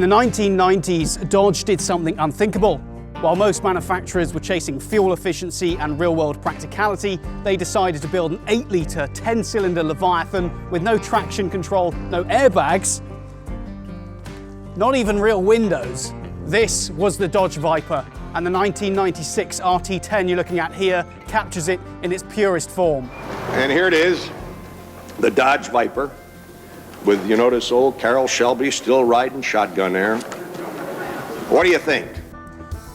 In the 1990s, Dodge did something unthinkable. While most manufacturers were chasing fuel efficiency and real-world practicality, they decided to build an 8-litre, 10-cylinder Leviathan with no traction control, no airbags, not even real windows. This was the Dodge Viper, and the 1996 RT10 you're looking at here captures it in its purest form. And here it is, the Dodge Viper, with, you notice, old Carroll Shelby still riding shotgun there. What do you think?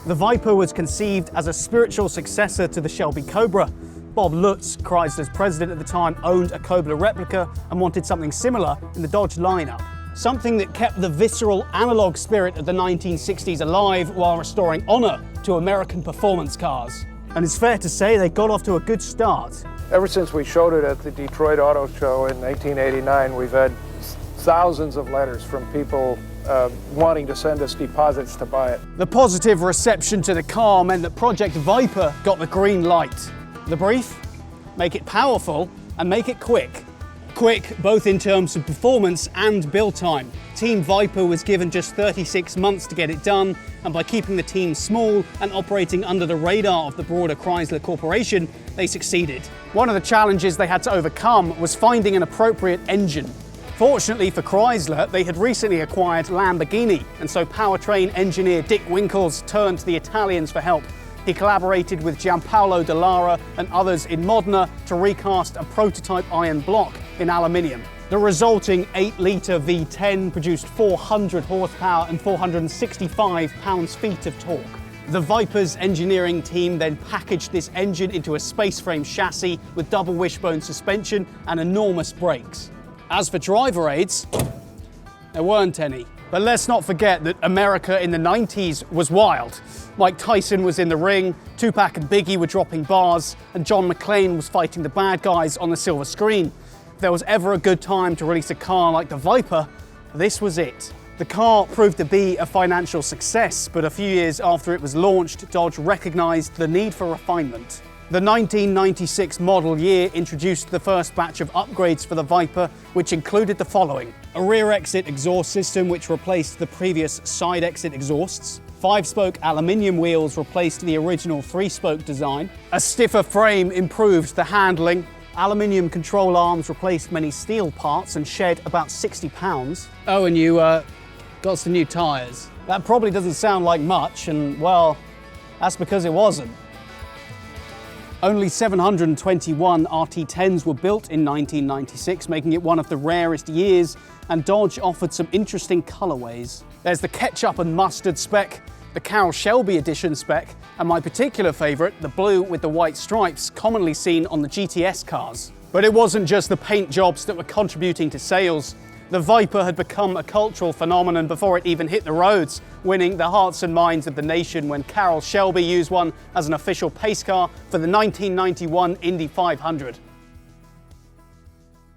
The Viper was conceived as a spiritual successor to the Shelby Cobra. Bob Lutz, Chrysler's president at the time, owned a Cobra replica and wanted something similar in the Dodge lineup. Something that kept the visceral analog spirit of the 1960s alive while restoring honor to American performance cars. And it's fair to say they got off to a good start. Ever since we showed it at the Detroit Auto Show in 1989, we've had thousands of letters from people wanting to send us deposits to buy it. The positive reception to the car meant that Project Viper got the green light. The brief? Make it powerful and make it quick. Quick both in terms of performance and build time. Team Viper was given just 36 months to get it done, and by keeping the team small and operating under the radar of the broader Chrysler Corporation, they succeeded. One of the challenges they had to overcome was finding an appropriate engine. Fortunately for Chrysler, they had recently acquired Lamborghini, and so powertrain engineer Dick Winkles turned to the Italians for help. He collaborated with Gianpaolo Dallara and others in Modena to recast a prototype iron block in aluminium. The resulting 8-litre V10 produced 400 horsepower and 465 pounds-feet of torque. The Viper's engineering team then packaged this engine into a space-frame chassis with double wishbone suspension and enormous brakes. As for driver aids, there weren't any. But let's not forget that America in the 90s was wild. Mike Tyson was in the ring, Tupac and Biggie were dropping bars, and John McClane was fighting the bad guys on the silver screen. If there was ever a good time to release a car like the Viper, this was it. The car proved to be a financial success, but a few years after it was launched, Dodge recognized the need for refinement. The 1996 model year introduced the first batch of upgrades for the Viper, which included the following: a rear exit exhaust system which replaced the previous side exit exhausts, 5-spoke aluminium wheels replaced the original 3-spoke design, a stiffer frame improved the handling, aluminium control arms replaced many steel parts and shed about 60 pounds. Oh, and you got some new tyres. That probably doesn't sound like much, and well, that's because it wasn't. Only 721 RT10s were built in 1996, making it one of the rarest years, and Dodge offered some interesting colorways. There's the ketchup and mustard spec, the Carroll Shelby edition spec, and my particular favorite, the blue with the white stripes, commonly seen on the GTS cars. But it wasn't just the paint jobs that were contributing to sales. The Viper had become a cultural phenomenon before it even hit the roads, winning the hearts and minds of the nation when Carroll Shelby used one as an official pace car for the 1991 Indy 500.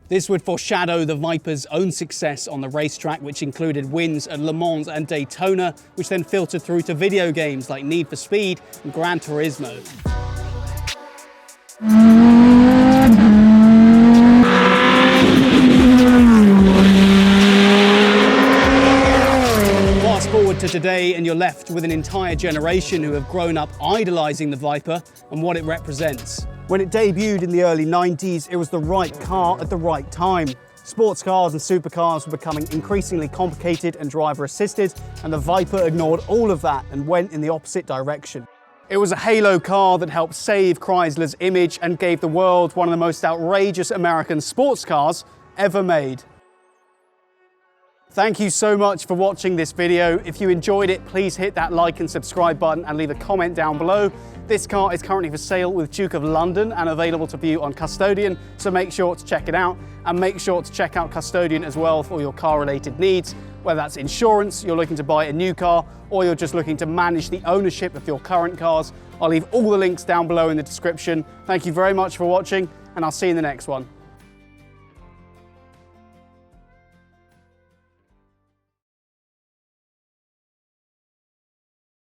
This would foreshadow the Viper's own success on the racetrack, which included wins at Le Mans and Daytona, which then filtered through to video games like Need for Speed and Gran Turismo. To today, and you're left with an entire generation who have grown up idolizing the Viper and what it represents. When it debuted in the early 90s, it was the right car at the right time. Sports cars and supercars were becoming increasingly complicated and driver assisted, and the Viper ignored all of that and went in the opposite direction. It was a halo car that helped save Chrysler's image and gave the world one of the most outrageous American sports cars ever made. Thank you so much for watching this video. If you enjoyed it, please hit that like and subscribe button and leave a comment down below. This car is currently for sale with Duke of London and available to view on Custodian, so make sure to check it out, and make sure to check out Custodian as well for your car-related needs, whether that's insurance, you're looking to buy a new car, or you're just looking to manage the ownership of your current cars. I'll leave all the links down below in the description. Thank you very much for watching, and I'll see you in the next one.